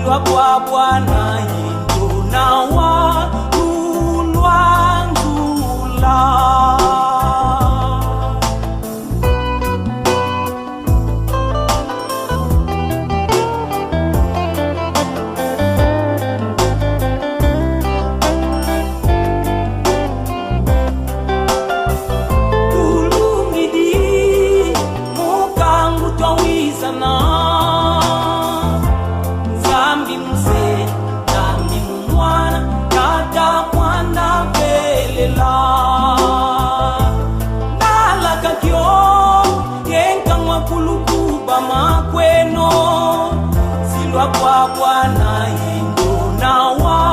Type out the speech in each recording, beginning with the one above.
silwa kwa Bwana yendo na walulwangula. Kwa Bwana yendo na walulwangula.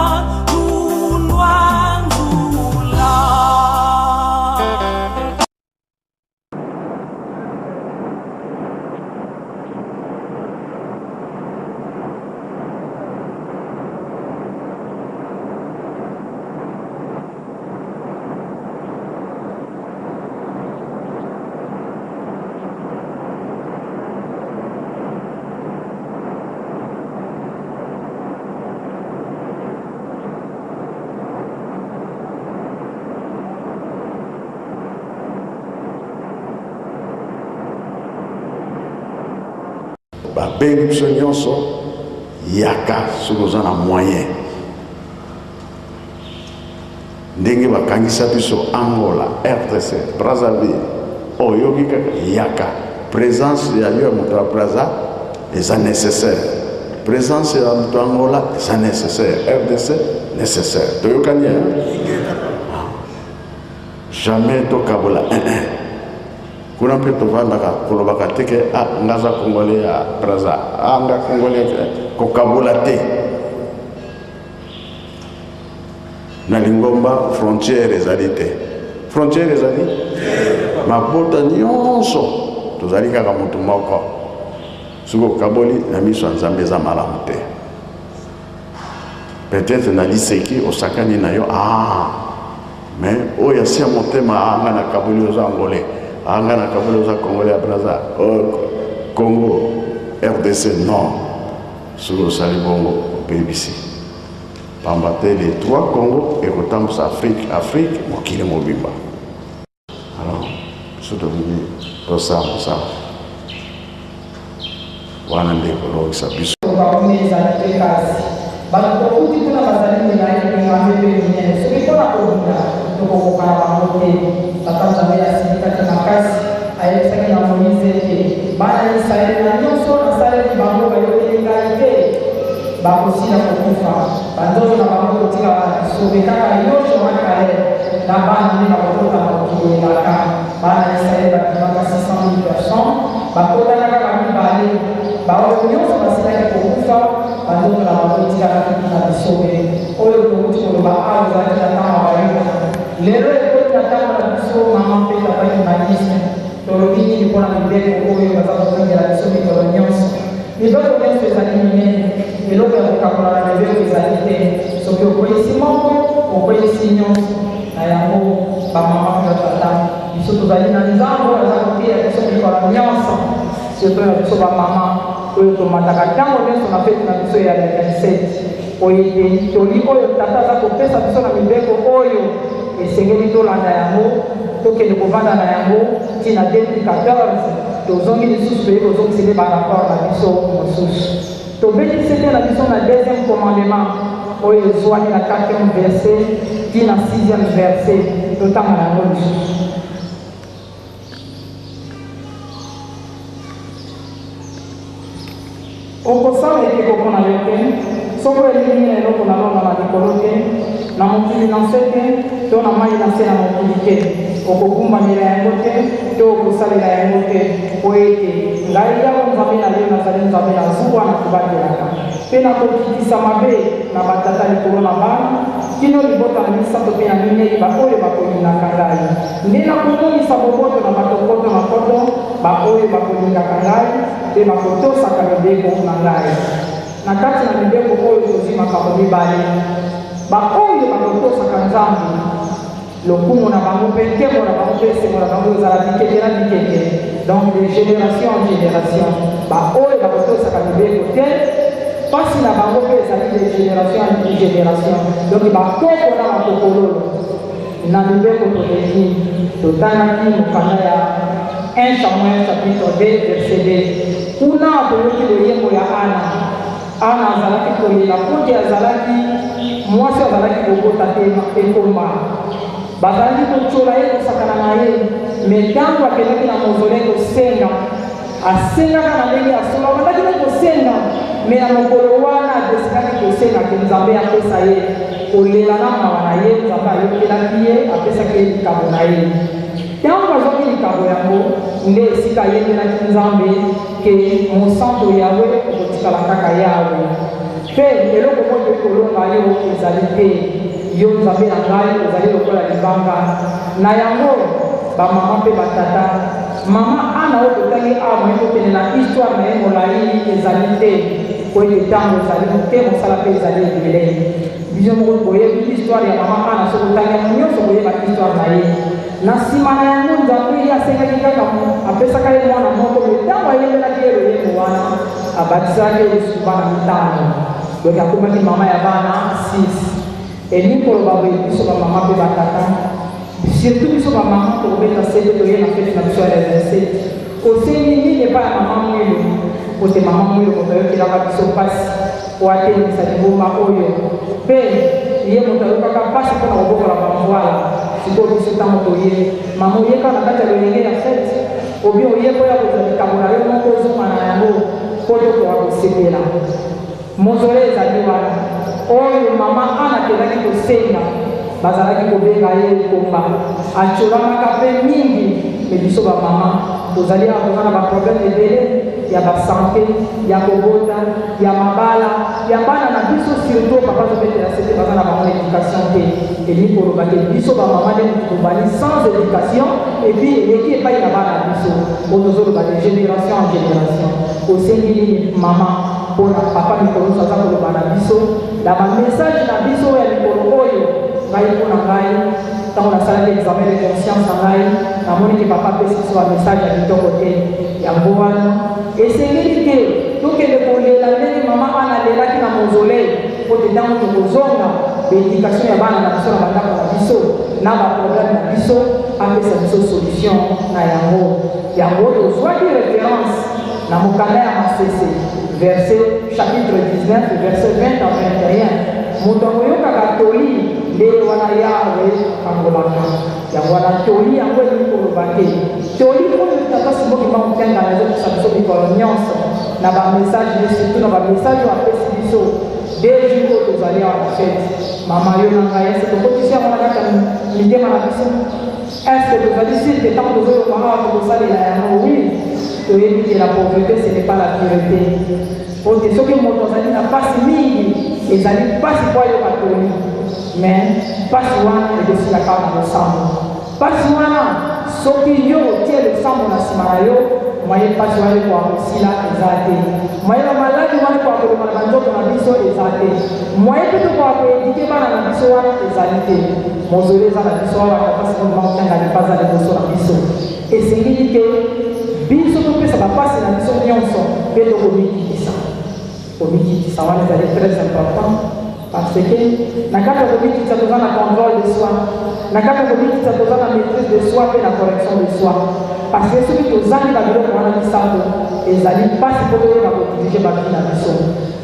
Babengi biso nyonso yaka sokoza na moyen ndenge bakangisa biso Angola, RDC, Brazzaville oyoki kaka yaka présence ya yo moto ya Brazza eza nécessaire, présence ya moto ya Angola eza nécessaire, RDC nécessaire. Toyokani jamais tokabola kuna mpe tovandaka kolobaka teke ngaza Congolais ya Brazza nga Congolais kokabola te na lingomba frontière ezali te, frontière ezali mabota nyonso tozali kaka moto moko soki okaboli na miso ya Nzambe eza malamu te. Peut-être na liseki osakani na yo mais oyo asia motema nga na kaboli oza Angolais anga na kabuli oza Congolais ya Brazza Congo RDC non solo sali bongo BBC pambate les trois Congo et kotambus Afrique mokili mobimba. Alors surtout to ça wana ndeko lokisa biso bakomeza tekasi banakokuti kuna bazali na yeye ngambebe nyene so bitola kubunda tukokokana bamote bakamza ya sindikati makasi ayesaka na Moise ke bana Israeli na nyonso na Israeli bango bayote ngalite bakosina kukufa bandozo na bango tika sobekaka yosho wakale na bana ni bakota bakielaka bana Israeli bakimaka 600,000 personnes bakota na kama bale bao nyonso basina kukufa bandozo na bango tika na bisobe oyo kukuko ba aza na kama bayo lero ekota kama na biso mama peta bali magisi tolobini ni pona mbeko oyo baza kongela bisobe kolonyonso nibako kenso ezali minene eloko ya kokakola na mibeko ezali te soki okweyisi moko okweyisi nyonso na yango bamama na tata biso tozali na nzambo aza kotia biso mikola nyonso surtout na biso bamama oyo tomataka ntango nyonso na feti na biso ya 27 oyedeli toli oyo tata aza kopesa biso na mibeko oyo esengeli tolanda yango tokende kovanda na yango ntina 2014 tozongi lisusu toyei kozongisele baraport na biso mosusu tobetisi te na biso na deuxième commandement oyo ezwani na 4e verset ntina 6e verset totanga na yango lisusu okosala ekeko mpona yo te soko elingi na eloko na longa na likolo te na mokili na nse te to na mai na se na mokili te okogumbanela yango te to okosalela yango te po ete ngai yako Nzambe na yo nazali Nzambe na zuwa na kobatelaka mpe nakokitisa mabe na batata likolo na bana kino libota na misato mpe ya minei baoyo bakolingaka ngai nde nakomonisa boboto na batokoto na koto baoyo bakolingaka ngai mpe bakotosaka mibeko na ngai na kati na mibeko oyo tozimaka mibale baoyo bakotosaka Nzambe lokumu na bango mpe nkembo na bango mpe esengo na bango ezala bikeke na bikeke donc de génération en génération baoyo bakotosaka mibeko te Parce que la banque est de génération en génération. Donc il va comprendre la cocolo. Na Bible protégé. Totana qui nous parle à 1 Samuel chapitre 2 verset 2. Una de yemo ya Ana azalaki kolela kuti azalaki mwasi azalaki kobota te ekoma. Bazalaki kocola ye kosakana na ye. Mais ntango akendaki na mozole kosenga asengaka na ndenge asola bandaki na kosenga me na mokolo wana adesikaki kosenga ke nzambe apesa ye kolela na mawa na ye nzambe ayokelaki ye apesaki ye likambo na ye ntango azwaki likambo yango nde esika ayendelaki nzambe ke mosantu yawe okotikala kaka yawe mpe eloko moko ekolonga yo ezali te yo nzambe na ngai ozali lokola libanga na yango bamama mpe batata mama ana oyo totangi awa moye kokende na histoire na ye molai ezali te po ete ntango ezali moke mosala mpe ezali ebele biso moko boyebi histoire ya mama ana soki otangi yango nyonso boyeba histoire na ye na nsima na yango nzambe ye asengaki kaka apesaka ye mwana moko me ntango ayembelaki ye loyembo wana abatisaki ye lisusu bana mitano donc akomaki mama ya bana 6 elingi koloba boye biso bamama mpe batata surtout biso bamama tokobeta sete toye na fete na biso ya reverse osengi nini epai ya mama mwilo kote mama mwilo moto ayokelaka biso mpasi oatelemisa liboma oyo mpe ye moto ayokaka mpasi mpona kobokola bamvwala sikoyo biso ntango toye mama oyeka na kati ya lolenge ya fete obi oyekoya kozwa likambo na yo moko ozonga na yango mpo tokoka kosepela mozole ezali wana oyo mama ana akelaki kosenga bazalaki kobenga ye ekomba acolamaka mpe mingi me biso bamama tozali awa toza na baproblème ebele ya basante ya kobota ya mabala ya bana na biso surtout papa zobetela sete baza na bango éducation te elingi koloba te biso bamama nde tobali sans éducation epuis eleki epai na bana na biso oyo tozoloba de génération en génération osengi nini mama mpona papa mikolo nyonso aza koloba na biso na bamessage na biso ya mikolo oyo ngai mpona ngai ntango nasalaki examen de conscience na ngai namoni ke papa apesi biso bamessage ya kitoko te yango wana esengeli te tokende kolela ndenge mama ana alelaki na mozole po te ntango tokozonga baéducation ya bana na biso na bandako na biso na baproblème na biso apesa biso solution na yango tozwaki référence na mokanda ya masese verset chapitre 19 verset 20 à 21 moto akoyokaka toli nde wana yawe akolaka yango wana toli yango elingi koloba te toli oyo tata simokima mokengana ezokisa biso mikolo nyonso na bamessage ne surtout na bamessage oyo apesi biso deux jours oyo tozali awa na fete mama yo na ngai ese tokotisi yango na kati ya mitema na biso estce tozali sirke ntango tozoyoka awa tokosalela yango wi toyebi te la pauvreté ce n'est pas la pureté ote soki moto azali na mpasi mingi ezali mpasi po ayoka toli mais mpasi wana ekosilaka na losambo mpasi wana soki yo otie losambo na nsima na yo mwaye mpasi wana ekoka kosila eza te mwaye bamaladi wana ekoka koloma na banzoto na biso eza te mwaye mpe tokoka koedike bana na biso wana ezali te mozole eza na biso wana kapasi konima kotanga lipaza liboso na biso esengeli te biso topesa bapasi na biso nyonso mpe komikitisa wana ezali très important parce que na kati ya komikitisa toza na contrôle de soi na kati ya komikitisa toza na maîtrise de soi mpe na correction de soi parce que soki tozangi babiloko wana misato ezali mpasi mpo toyeba kodirige babi na biso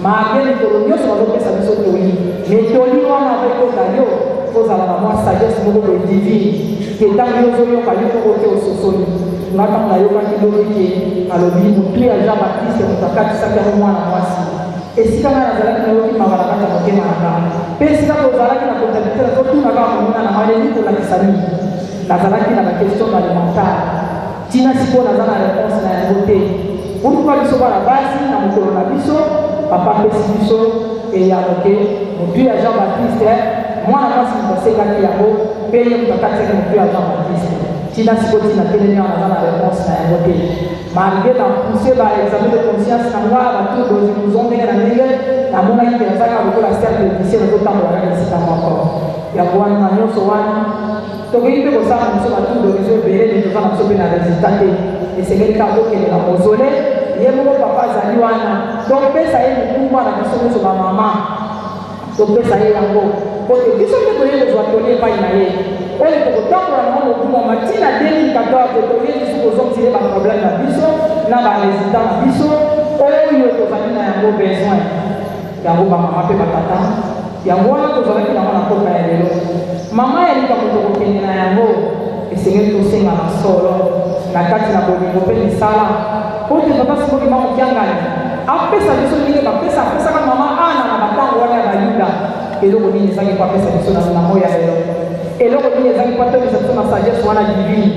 maage mikolo nyonso bazopesa biso toli mais toli wana avekota yo kozala na mwa sagesse moko boye divine ke ntango yo ozoyoka yo moko te ososoli nga ntango nayokaki lobi ke alobi motu ya Jean Baptiste moto akatisaki yango mwana mwasi esika ngai nazalaki nayoki mawa na kati ya motema na ngai mpe esika tozalaki na kontabilité nazotuna kaka komona na maleli kolakisa nini nazalaki na baquestion alimentaire ntina sikoyo naza na réponse na yango te pourkua biso bana basi na mokolo na biso papa apesi biso eyano ke motu ya Jean Baptiste mwana mwasi moto asengaki yango mpe ye moto akatisaki motu ya Jean Baptiste ntina sikoyo ntina telemi awa naza na réponse na yango te malgré na poussé baexamen de conscience na nga batour doziluzon ndenge na ndenge namonaki mpe nazalaka lokola ser politicien nazotambola kaka esika moko yango wana na nyonso wana tokoki mpe kosala na biso batour d'horizon ebele nde toza na biso mpe na résultat te esengeli kaka tokende na mozole ye moko papa azali wana topesa ye mokumba na biso nyonso bamama topesa ye yango po te biso mpe toye kozwa toli epai na ye oyo tokotambola nango mokumba matina 2014 toye biso kozongisa baproblème na biso na baresultat na biso oyo tozali na yango besoin yango bamama mpe batata yango wana tozalaki nango na koka ya lelo mama ya likambo tokokende na yango esengeli tosenga na solo na kati na bolingo mpe misala po te tata simoki mamokiangani apesa biso ndenge apesaka mama ana na batango wana ya bayuda eloko nini ezangi po apesa biso na moyo ya lelo eloko nini ezangi po atongisa biso na sagesse wana divine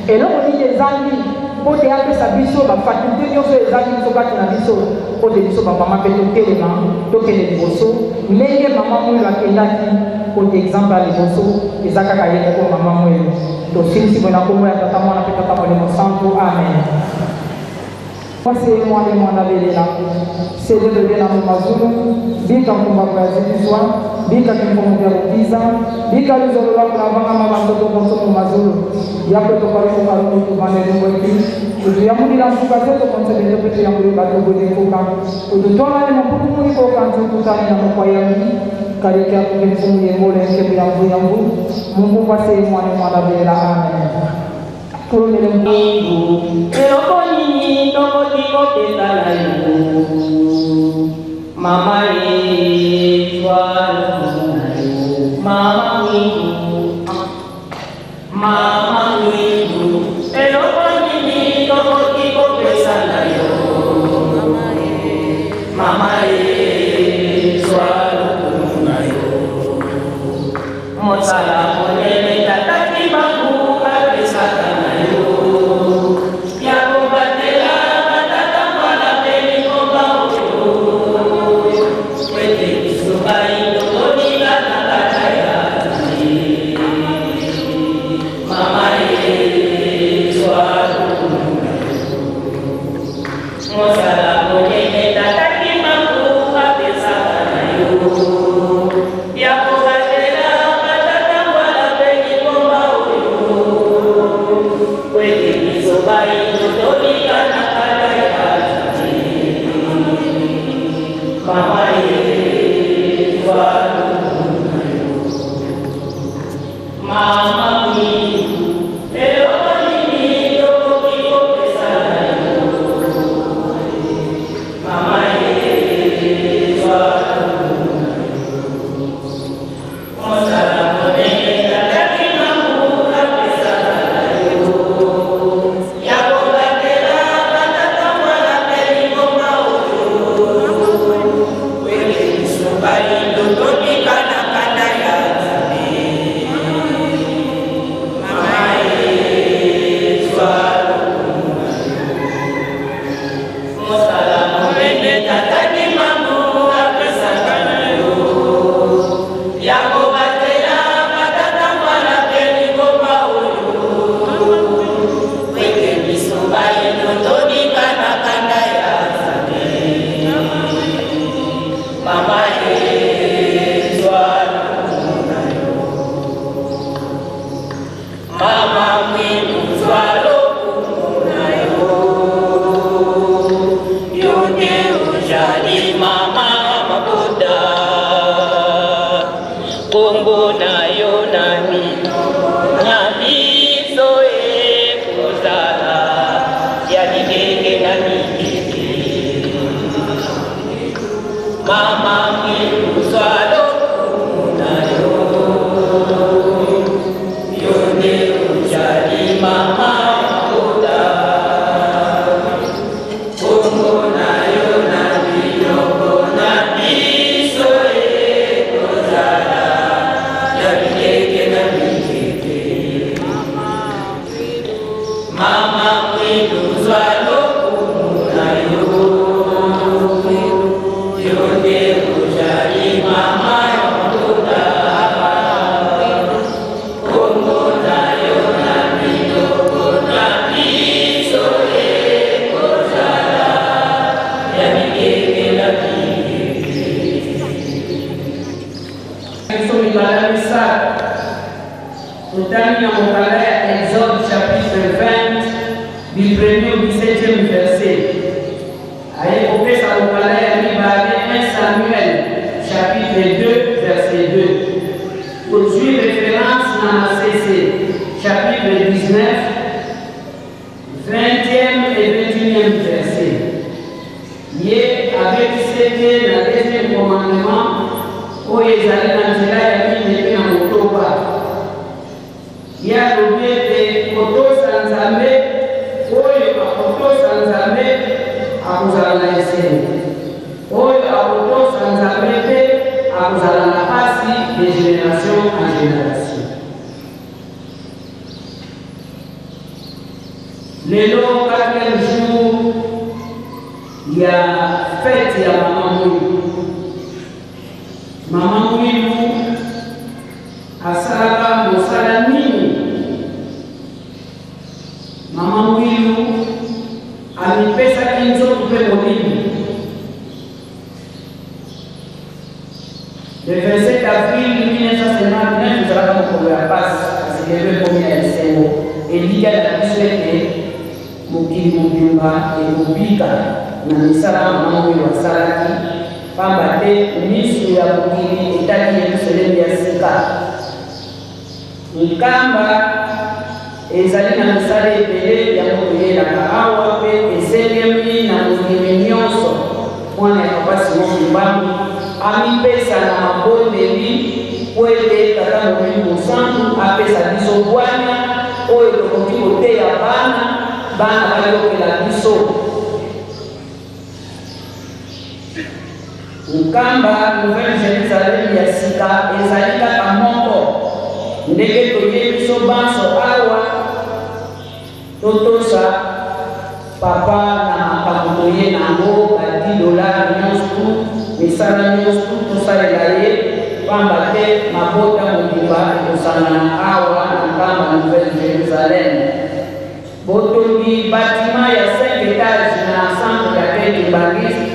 eloko nini ezangi po te apesa biso bafakulte nyonso ezangi biso kati na biso po te biso bamama mpe totelema tokende liboso ndenge mama mwelo akendaki po te exemple ya liboso eza kaka ye moko mama mwelo tosilisi boye na kombo ya tata mwana mpe tata molimo santo amen. C'est moi et moi d'aller c'est de lever la main mazulu, bika kumba kwa zikizwa, bika kimfumu ya rukiza, bika luzolo la kulabanga mama mtoto mtoto mazulu, yapo tokarifu karumu tuvane lumbo iki, utuyamuni la mfuka zeto konsebele petu ya mbuli batogo nikuka, ututona ni mputu mwiko kanzu kutani na mkwa yami, kariki ya kumfumu ya mbole mkebu ya mbu, mungu kwa c'est moi et moi d'aller amen. Mama Exode chapitre 20, du 1er au 17e verset. apekisete na deuxième commandement oyo ezali na nzela ya mine mpe na motoba ya lobi ete kotosa Nzambe oyo akotosa Nzambe akozala na esengo, oyo akotosa Nzambe mpe akozala na pasi de génération en génération. Lelo 4e jour ya fête ya Mama Mwilu. Mama Mwilu asalaka mosala nini? Mama Mwilu amipesaki nzoto mpe molimo. Le 27 avril 1959 ezalaka mokolo ya pasi kasi lelo ekomi ya esengo eliya na biso ete mokili mobimba ekobika na misala Mama Mwilu asalaki, pamba te miso ya mokili etali Yerusalemu ya sika. Nkamba ezali na misala ebele ya koyelaka awa mpe eselemi na mokili nyonso. Mwana ya Papa Simon Kimbangu amipesa na mabondeli po ete Tata Molimo Mosantu apesa biso bwana oyo tokoki koteya bana bayokela biso. Nkamba Nouvelle Jérusalem ya sika ezali kaka moko ndenge toyebi biso banso awa totosa papa na makambo toye nango $10 nyonso misala nyonso tosalela ye, pamba te mabota mobimba ekosangana awa na nkamba Nouvelle Jérusalem. Botongi batima ya 5 étages na ensemble ya Tete Bangisi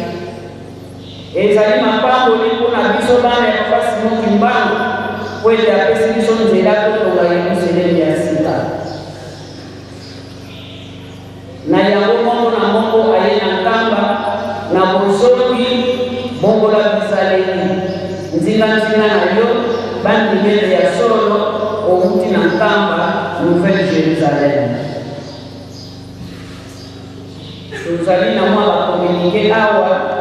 ezali mapamboli mpona biso bana ya Papa Simon Kimbangu po ete apesi biso nzela totonga Yerusalemu ya sika. Na yango moko na moko aye na nkamba na bozongi bongola bizaleli nzinga na yo bandimele ya solo outi na nkamba Nouvelle Jérusalem. Tozali na mwa bakomunike awa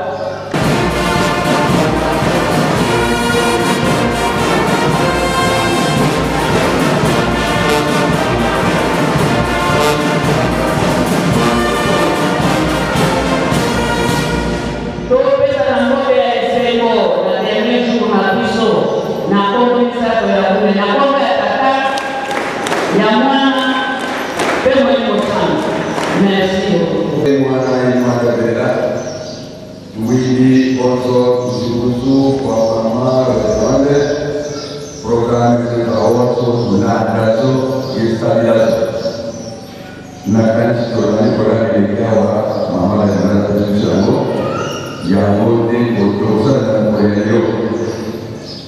Widi also kuzuzu kwa mama wale programu za watu na ndazo yestaliazo na kanisa tolani programu ya mama ya ndazo ya wote kutoza na moyo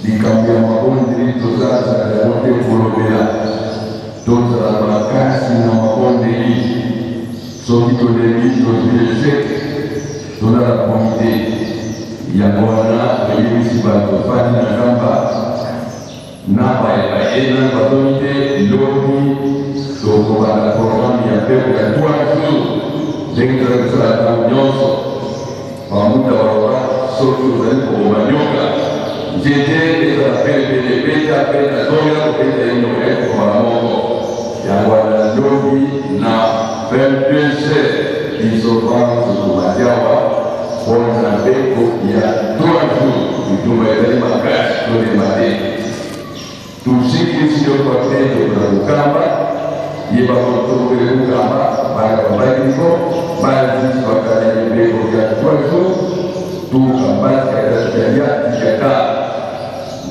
dikambia mabondi tozaza ya wote kulobela toza makasi na mabondi soki toleli tozileseke tona la komite ya bwana ayebisi bato fani na kamba na bayebayena batomite lobi tokobanda programe ya pepo ya 3 jours ndenge tozalaka nyonso bamuta baloba soki ozali kokobanyoka nzete ezala pelepele peta peta zonga kopeta ino ekobala moko yango wana lobi na 22 dissolvance kumatiawa pona beko ya 3 jours kutuma ezali makasi tolemate tusikisi yo kwa peto na ukamba yeba kutokele ukamba bakabaliko bazisi bakalele beko ya 3 jours tukambasi katasitalia tikata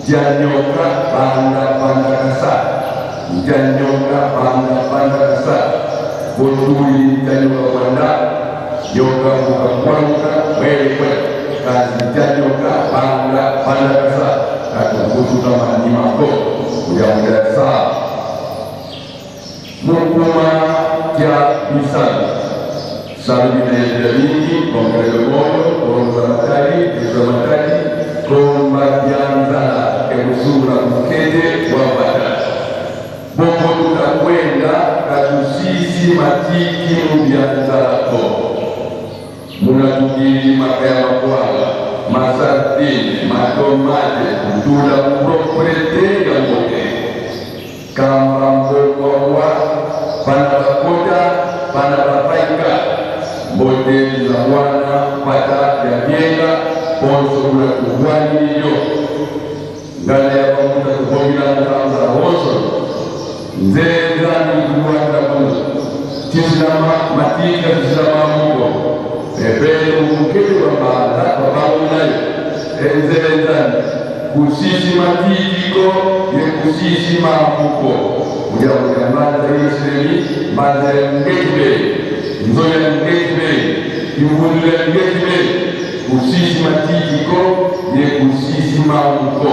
janyoka panda kasa janyoka panda kasa botuli janyoka panda yoga buka kwanka wewe kazi janyoka panda kasa katukutu kama ni mako uyaongea saa mukuma kia misali sabi na yadini kongreso moyo konzamatari kombajanzala kemusura mkete wabata bongo tutakwenda katusisi matiki mubyanzalako munatugiri makaya makwanga mine, matomate, tula propriete ya mote. Kama mbowa, panabakota, panabapaika, mote za wana, pata ya mienga, ponso kula kuhuani niyo. Ngana ya pamuta kupomila mtamza honso, nzeza ni kuhuani kuhuani. Tisilama, matika tisilama mungo. Ebele mukele wa maala, wabamu nayo. Enzenzani, kusisi matitiko, ye kusisi maamuko. Uja maza yisremi, maza ya ngekbe. Nzoya ngekbe, yungulile ngekbe. Kusisi matitiko, ye kusisi maamuko.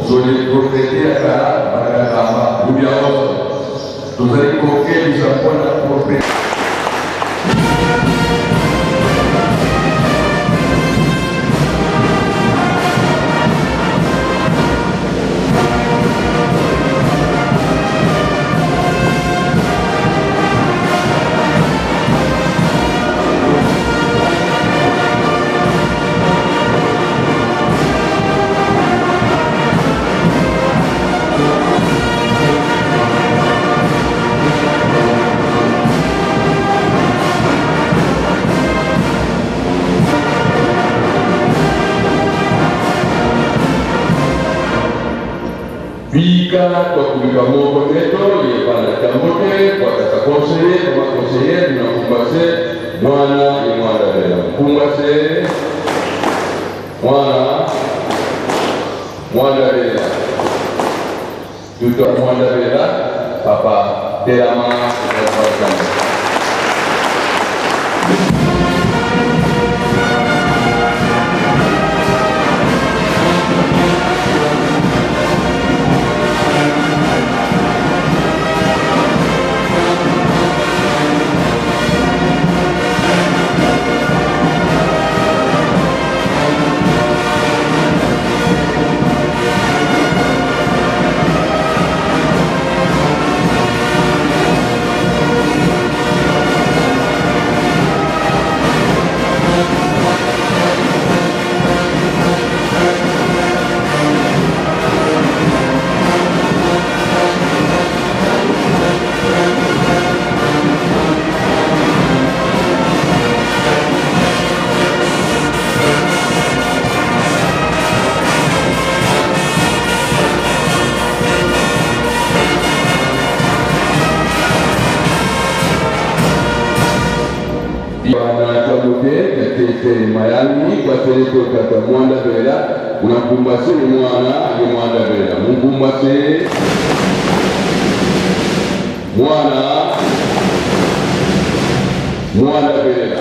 Zole protetea kara, barakama, uja oso. Tuzari kokeli sapona protetea. Vika kwa kulika moko neto, ye pala chamote, kwa kata konseye, kwa konseye, tunakumbase, mwana ye mwana bela. Kumbase, mwana bela. Tuto mwana bela, papa, terama, terama. Mayani kwa tereto kata mwanda bela unakumbase mwana ni mwanda bela mkumbase mwanda bela.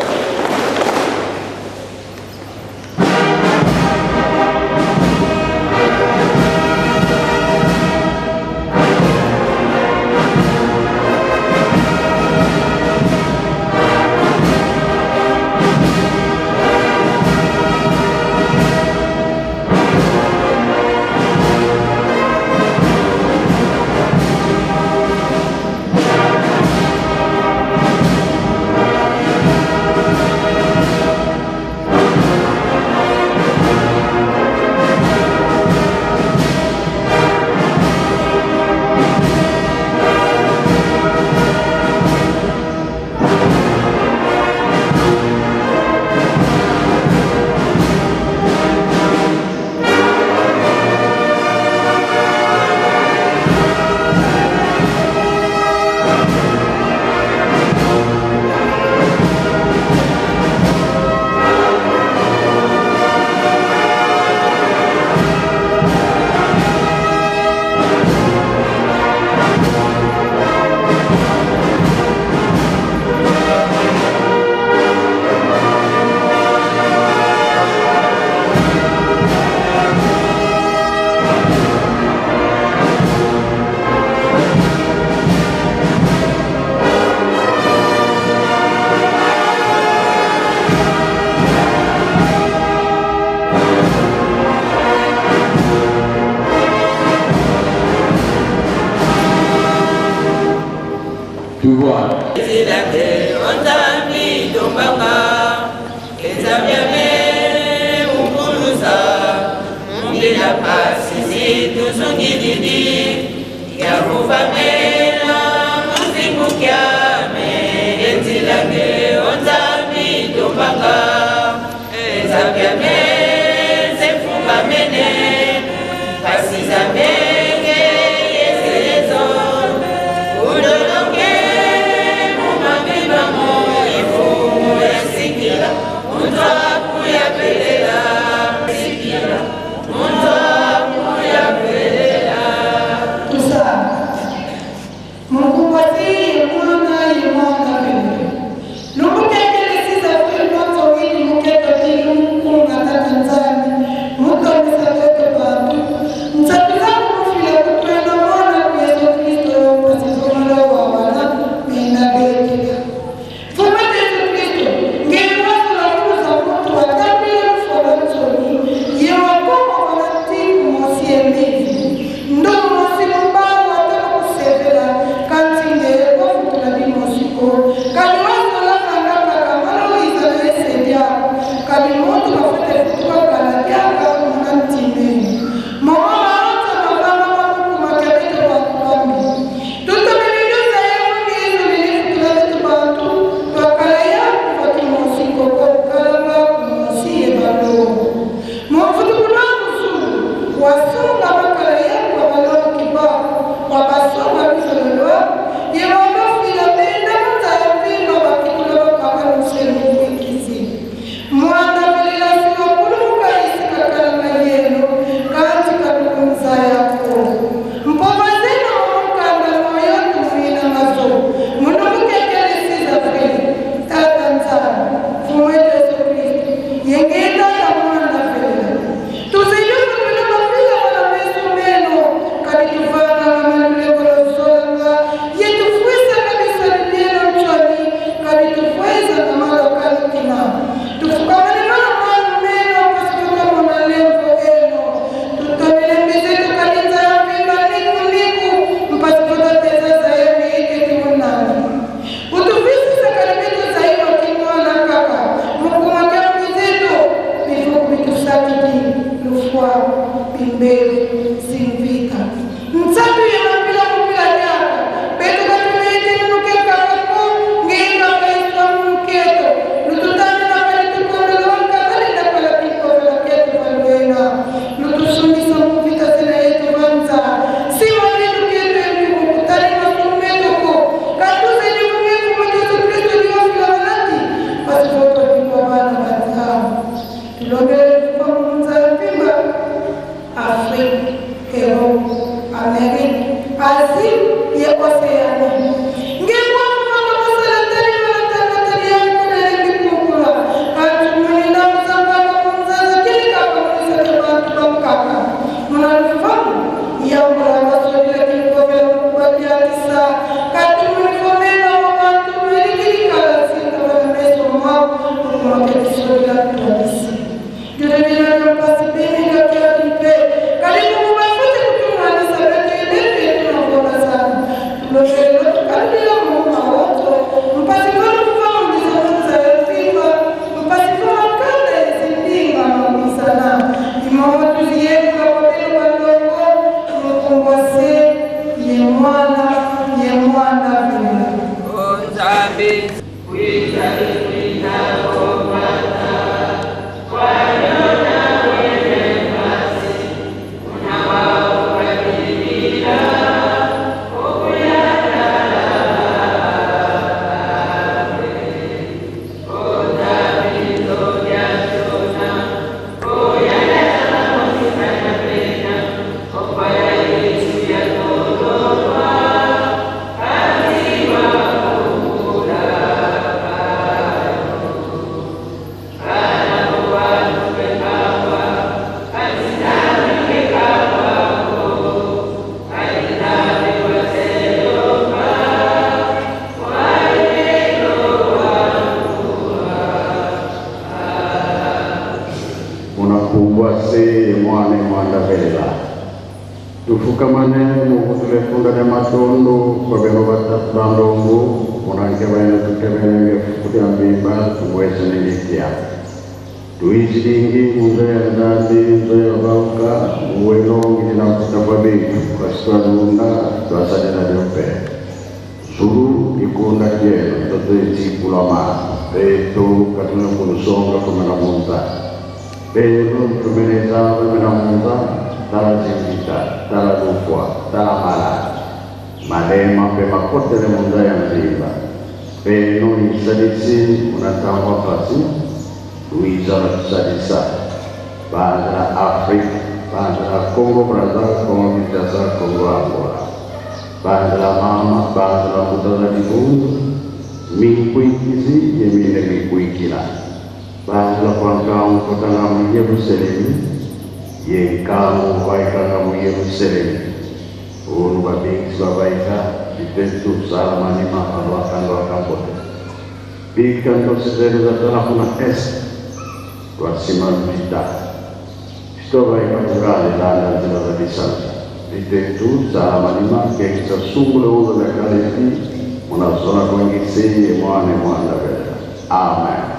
unakuwase mwane mwanda vela tufukamane mukutule funda de matondo kwa beno batatandongo unanke bene tukebene ngefukuti ambimba tuweze nilikia tuizilingi muzaya ndandi muzaya bauka uwenongi na mutababiku kwa sitwalunda twasadena diope zulu ikunda kieno toto itiku lama peto katuna kulusonga kumena munta peto tumeneza kumena munta tala zingita tala lufwa tala mala malema pe makotele muzaya mzimba peno isadisi unatangwa fasi Luizana Sadisa, Bandra Afrika, Bandra Congo Brazza, Congo Kinshasa, Congo Angola, Bandra Mama, Bandra Mutala di Mundo, Mikuikizi, Yemine Mikuikila, Bandra Kwankau Kotangamu Yerusalemu, Yenkamu Vaikangamu Yerusalemu, Unu Babiksi Babaika, Ditentu Salamanima, Alwakanwa Kambote, Bikan Konsideru Zatana Puna Est, Tuasimama kita, historia yang dan tidak bisa ditentu sama lima kita sungguh udah kali ini menasona kondisi mana beda. Amen.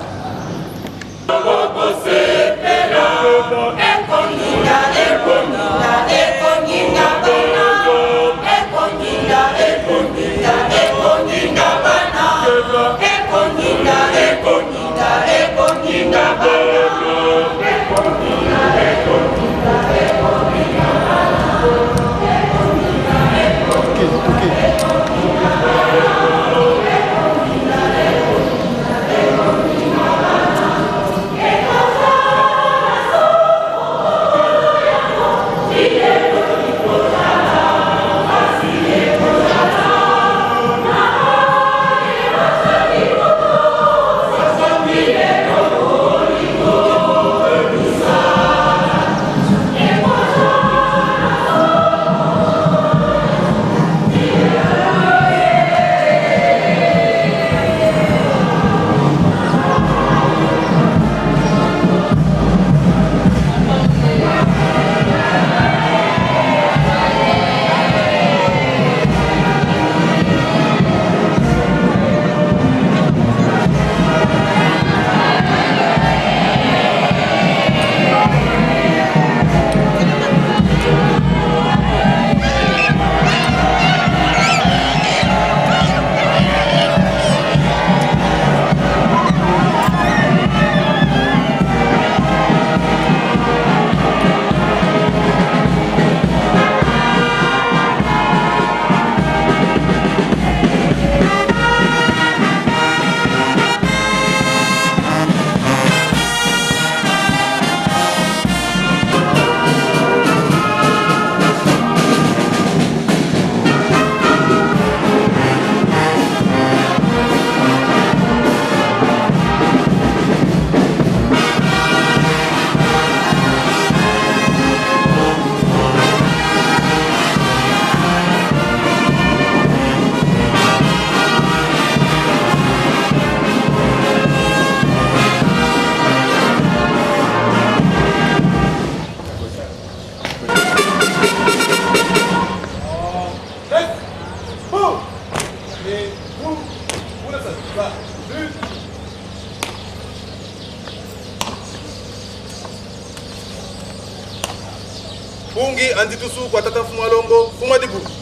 Bungi anditusu kwa tata Fumalongo, Fumadibu.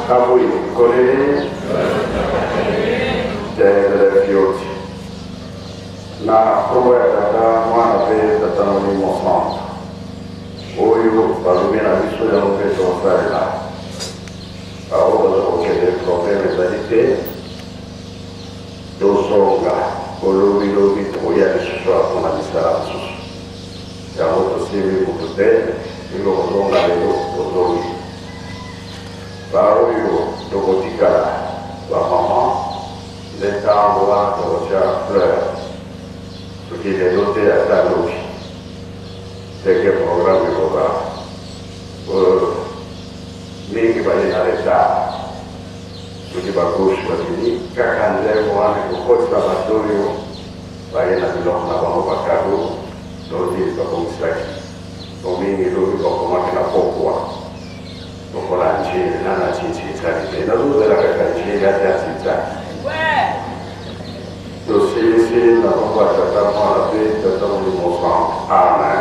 Kabui Kolele, Tele Fioti. Na Kobo ya Tata, mwana pe Tata Moni Monsant. Oyo, balumina biso ya mpeto osala. Aoba okele problème ezalite. Dosonga, Olobi Toya Shua on a misala susu. Ya moto simi mutute, ilo ozonga lelo ozogi. Baoyo, Tokotikala, la maman, les arbres, Tokotia fleur. Ce qui est noté à ta logique. C'est quel programme il faudra. Mais qui va aller à l'état. Ce qui va gauche, va venir. Quand on a un côté laboratoire, va y aller à l'homme au Bacaro, donc il va comme ça. Donc il va commencer à pourquoi. Donc on a un chien, on a un chien, on a un chien, dossier ici, nous avons pas de temps à la paix, de temps de mon sang. Amen.